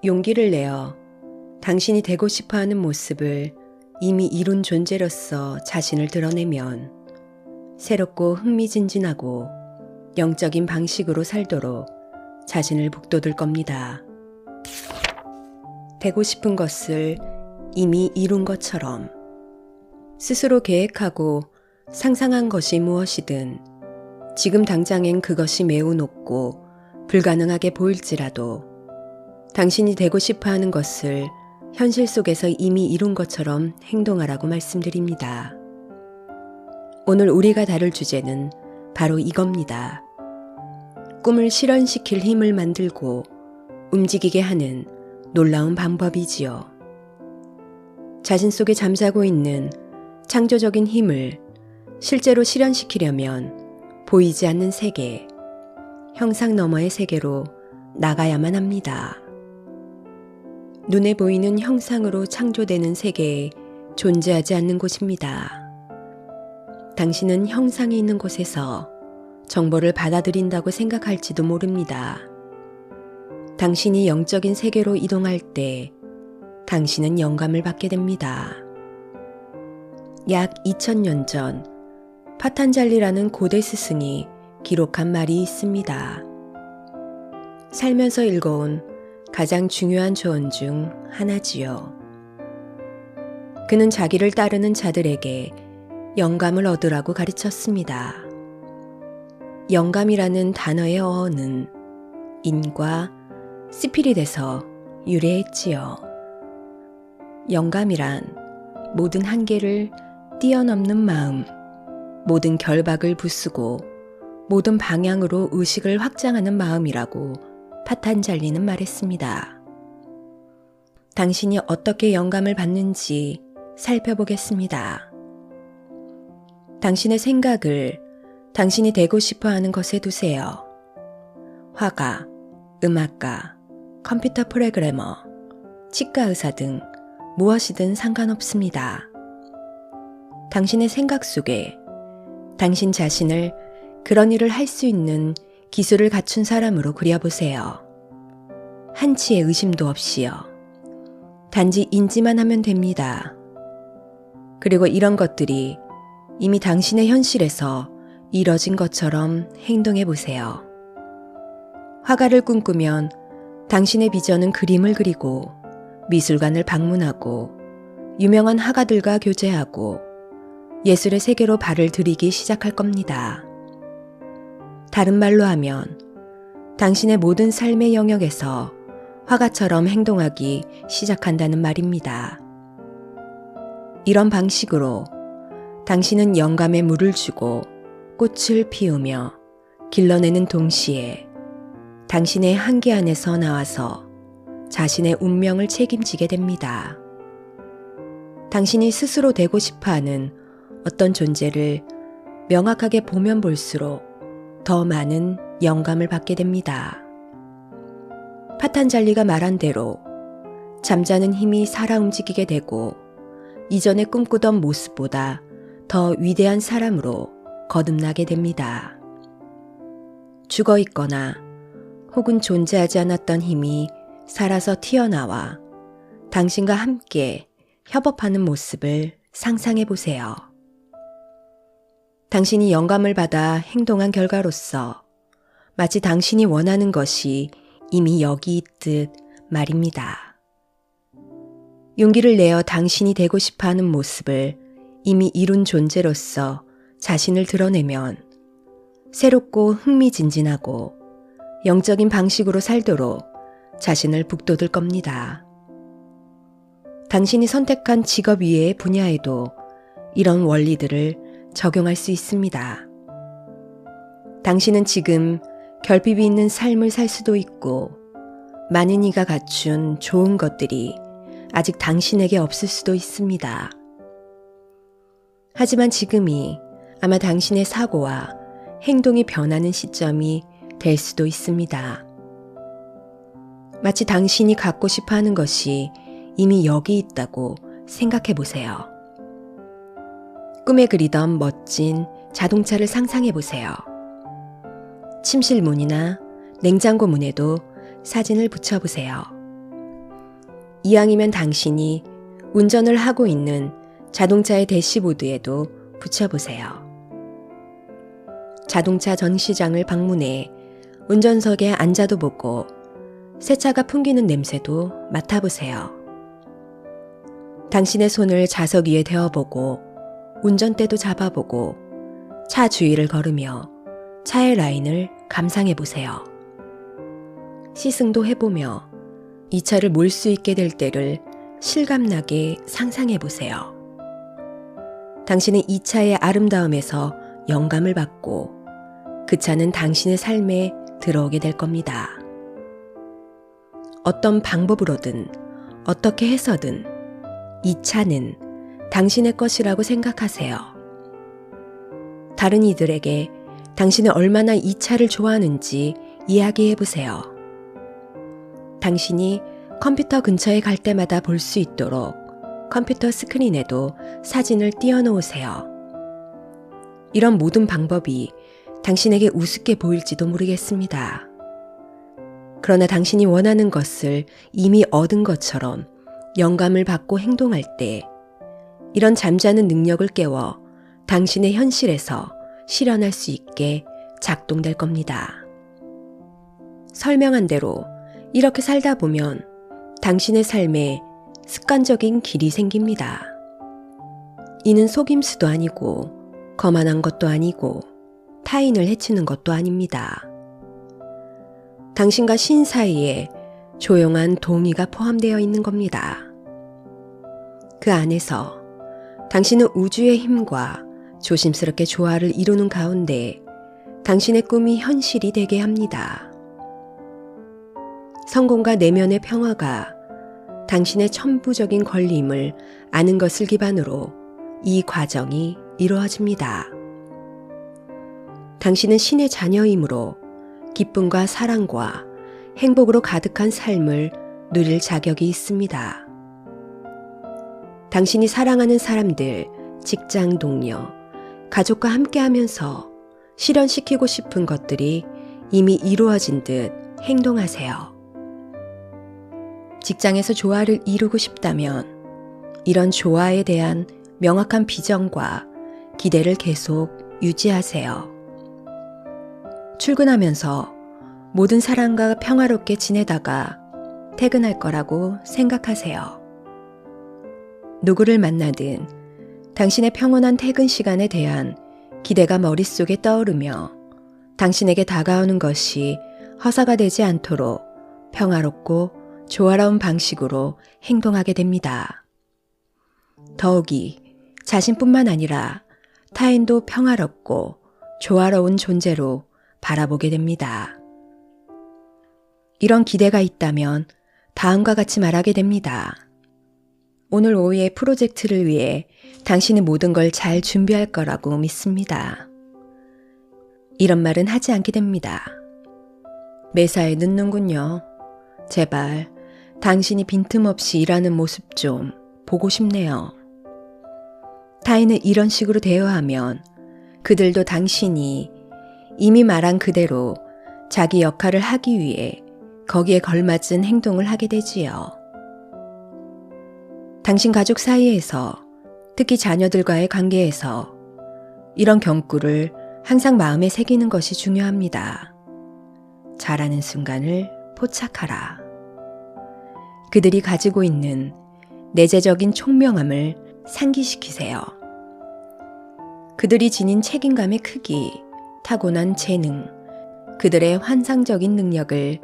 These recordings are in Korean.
용기를 내어 당신이 되고 싶어하는 모습을 이미 이룬 존재로서 자신을 드러내면 새롭고 흥미진진하고 영적인 방식으로 살도록 자신을 북돋을 겁니다. 되고 싶은 것을 이미 이룬 것처럼 스스로 계획하고 상상한 것이 무엇이든 지금 당장엔 그것이 매우 높고 불가능하게 보일지라도 당신이 되고 싶어하는 것을 현실 속에서 이미 이룬 것처럼 행동하라고 말씀드립니다. 오늘 우리가 다룰 주제는 바로 이겁니다. 꿈을 실현시킬 힘을 만들고 움직이게 하는 놀라운 방법이지요. 자신 속에 잠자고 있는 창조적인 힘을 실제로 실현시키려면 보이지 않는 세계, 형상 너머의 세계로 나가야만 합니다. 눈에 보이는 형상으로 창조되는 세계에 존재하지 않는 곳입니다. 당신은 형상이 있는 곳에서 정보를 받아들인다고 생각할지도 모릅니다. 당신이 영적인 세계로 이동할 때 당신은 영감을 받게 됩니다. 약 2000년 전 파탄잘리라는 고대 스승이 기록한 말이 있습니다. 살면서 읽어온 가장 중요한 조언 중 하나지요. 그는 자기를 따르는 자들에게 영감을 얻으라고 가르쳤습니다. 영감이라는 단어의 어원은 인과 스피릿에서 유래했지요. 영감이란 모든 한계를 뛰어넘는 마음, 모든 결박을 부수고 모든 방향으로 의식을 확장하는 마음이라고 파탄잘리는 말했습니다. 당신이 어떻게 영감을 받는지 살펴보겠습니다. 당신의 생각을 당신이 되고 싶어하는 것에 두세요. 화가, 음악가, 컴퓨터 프로그래머, 치과 의사 등 무엇이든 상관없습니다. 당신의 생각 속에 당신 자신을 그런 일을 할 수 있는 기술을 갖춘 사람으로 그려보세요. 한치의 의심도 없이요. 단지 인지만 하면 됩니다. 그리고 이런 것들이 이미 당신의 현실에서 이뤄진 것처럼 행동해 보세요. 화가를 꿈꾸면 당신의 비전은 그림을 그리고 미술관을 방문하고 유명한 화가들과 교제하고 예술의 세계로 발을 들이기 시작할 겁니다. 다른 말로 하면 당신의 모든 삶의 영역에서 화가처럼 행동하기 시작한다는 말입니다. 이런 방식으로 당신은 영감에 물을 주고 꽃을 피우며 길러내는 동시에 당신의 한계 안에서 나와서 자신의 운명을 책임지게 됩니다. 당신이 스스로 되고 싶어하는 어떤 존재를 명확하게 보면 볼수록 더 많은 영감을 받게 됩니다. 파탄잘리가 말한 대로 잠자는 힘이 살아 움직이게 되고 이전에 꿈꾸던 모습보다 더 위대한 사람으로 거듭나게 됩니다. 죽어 있거나 혹은 존재하지 않았던 힘이 살아서 튀어나와 당신과 함께 협업하는 모습을 상상해 보세요. 당신이 영감을 받아 행동한 결과로서 마치 당신이 원하는 것이 이미 여기 있듯 말입니다. 용기를 내어 당신이 되고 싶어하는 모습을 이미 이룬 존재로서 자신을 드러내면 새롭고 흥미진진하고 영적인 방식으로 살도록 자신을 북돋을 겁니다. 당신이 선택한 직업 이외의 분야에도 이런 원리들을 적용할 수 있습니다. 당신은 지금 결핍이 있는 삶을 살 수도 있고 많은 이가 갖춘 좋은 것들이 아직 당신에게 없을 수도 있습니다. 하지만 지금이 아마 당신의 사고와 행동이 변하는 시점이 될 수도 있습니다. 마치 당신이 갖고 싶어 하는 것이 이미 여기 있다고 생각해 보세요. 꿈에 그리던 멋진 자동차를 상상해 보세요. 침실 문이나 냉장고 문에도 사진을 붙여보세요. 이왕이면 당신이 운전을 하고 있는 자동차의 대시보드에도 붙여보세요. 자동차 전시장을 방문해 운전석에 앉아도 보고 새 차가 풍기는 냄새도 맡아보세요. 당신의 손을 좌석 위에 대어보고 운전대도 잡아보고 차 주위를 걸으며 차의 라인을 감상해보세요. 시승도 해보며 이 차를 몰 수 있게 될 때를 실감나게 상상해보세요. 당신은 이 차의 아름다움에서 영감을 받고 그 차는 당신의 삶에 들어오게 될 겁니다. 어떤 방법으로든 어떻게 해서든 이 차는 당신의 것이라고 생각하세요. 다른 이들에게 당신이 얼마나 이 차를 좋아하는지 이야기해보세요. 당신이 컴퓨터 근처에 갈 때마다 볼 수 있도록 컴퓨터 스크린에도 사진을 띄워놓으세요. 이런 모든 방법이 당신에게 우습게 보일지도 모르겠습니다. 그러나 당신이 원하는 것을 이미 얻은 것처럼 영감을 받고 행동할 때 이런 잠자는 능력을 깨워 당신의 현실에서 실현할 수 있게 작동될 겁니다. 설명한 대로 이렇게 살다 보면 당신의 삶에 습관적인 길이 생깁니다. 이는 속임수도 아니고 거만한 것도 아니고 타인을 해치는 것도 아닙니다. 당신과 신 사이에 조용한 동의가 포함되어 있는 겁니다. 그 안에서 당신은 우주의 힘과 조심스럽게 조화를 이루는 가운데 당신의 꿈이 현실이 되게 합니다. 성공과 내면의 평화가 당신의 천부적인 권리임을 아는 것을 기반으로 이 과정이 이루어집니다. 당신은 신의 자녀이므로 기쁨과 사랑과 행복으로 가득한 삶을 누릴 자격이 있습니다. 당신이 사랑하는 사람들, 직장 동료, 가족과 함께하면서 실현시키고 싶은 것들이 이미 이루어진 듯 행동하세요. 직장에서 조화를 이루고 싶다면 이런 조화에 대한 명확한 비전과 기대를 계속 유지하세요. 출근하면서 모든 사람과 평화롭게 지내다가 퇴근할 거라고 생각하세요. 누구를 만나든 당신의 평온한 퇴근 시간에 대한 기대가 머릿속에 떠오르며 당신에게 다가오는 것이 허사가 되지 않도록 평화롭고 조화로운 방식으로 행동하게 됩니다. 더욱이 자신뿐만 아니라 타인도 평화롭고 조화로운 존재로 바라보게 됩니다. 이런 기대가 있다면 다음과 같이 말하게 됩니다. 오늘 오후의 프로젝트를 위해 당신은 모든 걸 잘 준비할 거라고 믿습니다. 이런 말은 하지 않게 됩니다. 매사에 늦는군요. 제발 당신이 빈틈없이 일하는 모습 좀 보고 싶네요. 타인을 이런 식으로 대화하면 그들도 당신이 이미 말한 그대로 자기 역할을 하기 위해 거기에 걸맞은 행동을 하게 되지요. 당신 가족 사이에서, 특히 자녀들과의 관계에서 이런 경구를 항상 마음에 새기는 것이 중요합니다. 잘하는 순간을 포착하라. 그들이 가지고 있는 내재적인 총명함을 상기시키세요. 그들이 지닌 책임감의 크기, 타고난 재능, 그들의 환상적인 능력을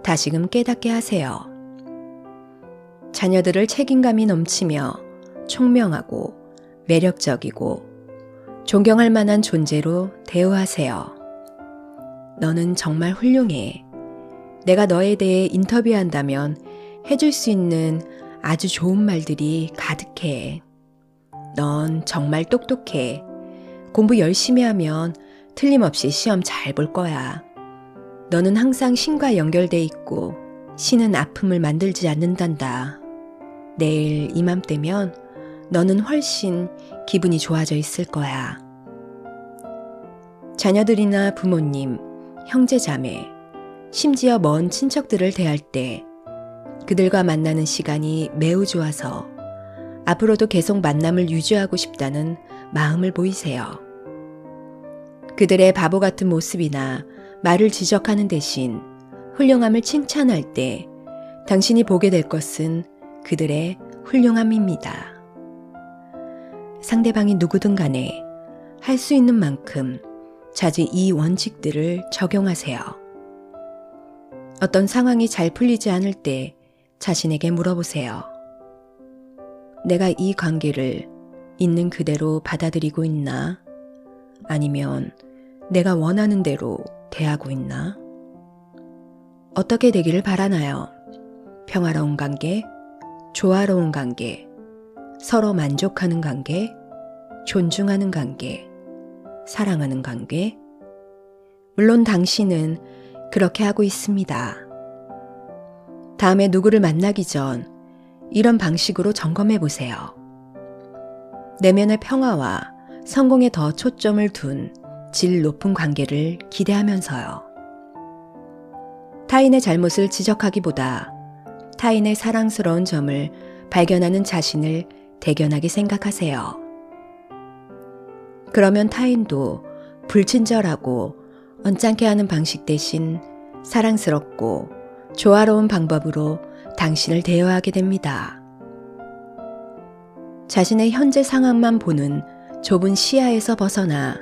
다시금 깨닫게 하세요. 자녀들을 책임감이 넘치며 총명하고 매력적이고 존경할 만한 존재로 대우하세요. 너는 정말 훌륭해. 내가 너에 대해 인터뷰한다면 해줄 수 있는 아주 좋은 말들이 가득해. 넌 정말 똑똑해. 공부 열심히 하면 틀림없이 시험 잘 볼 거야. 너는 항상 신과 연결돼 있고 신은 아픔을 만들지 않는단다. 내일 이맘때면 너는 훨씬 기분이 좋아져 있을 거야. 자녀들이나 부모님, 형제 자매, 심지어 먼 친척들을 대할 때 그들과 만나는 시간이 매우 좋아서 앞으로도 계속 만남을 유지하고 싶다는 마음을 보이세요. 그들의 바보 같은 모습이나 말을 지적하는 대신 훌륭함을 칭찬할 때 당신이 보게 될 것은 그들의 훌륭함입니다. 상대방이 누구든 간에 할 수 있는 만큼 자주 이 원칙들을 적용하세요. 어떤 상황이 잘 풀리지 않을 때 자신에게 물어보세요. 내가 이 관계를 있는 그대로 받아들이고 있나? 아니면 내가 원하는 대로 대하고 있나? 어떻게 되기를 바라나요? 평화로운 관계, 조화로운 관계, 서로 만족하는 관계, 존중하는 관계, 사랑하는 관계. 물론 당신은 그렇게 하고 있습니다. 다음에 누구를 만나기 전 이런 방식으로 점검해 보세요. 내면의 평화와 성공에 더 초점을 둔 질 높은 관계를 기대하면서요. 타인의 잘못을 지적하기보다 타인의 사랑스러운 점을 발견하는 자신을 대견하게 생각하세요. 그러면 타인도 불친절하고 언짢게 하는 방식 대신 사랑스럽고 조화로운 방법으로 당신을 대여하게 됩니다. 자신의 현재 상황만 보는 좁은 시야에서 벗어나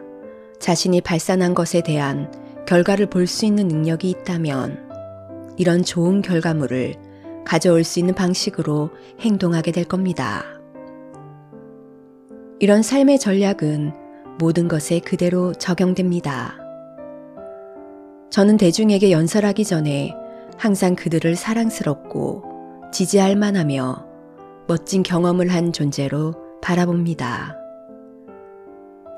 자신이 발산한 것에 대한 결과를 볼 수 있는 능력이 있다면 이런 좋은 결과물을 가져올 수 있는 방식으로 행동하게 될 겁니다. 이런 삶의 전략은 모든 것에 그대로 적용됩니다. 저는 대중에게 연설하기 전에 항상 그들을 사랑스럽고 지지할 만하며 멋진 경험을 한 존재로 바라봅니다.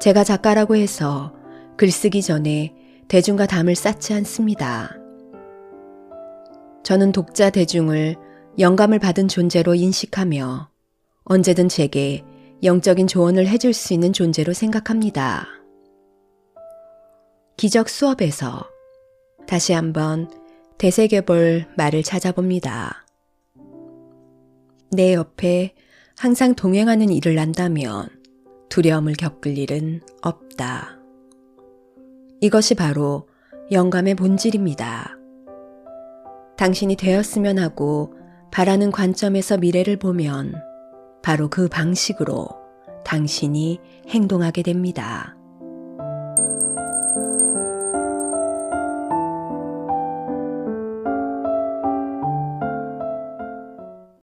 제가 작가라고 해서 글쓰기 전에 대중과 담을 쌓지 않습니다. 저는 독자 대중을 영감을 받은 존재로 인식하며 언제든 제게 영적인 조언을 해줄 수 있는 존재로 생각합니다. 기적 수업에서 다시 한번 되새겨볼 말을 찾아봅니다. 내 옆에 항상 동행하는 일을 한다면 두려움을 겪을 일은 없다. 이것이 바로 영감의 본질입니다. 당신이 되었으면 하고 바라는 관점에서 미래를 보면 바로 그 방식으로 당신이 행동하게 됩니다.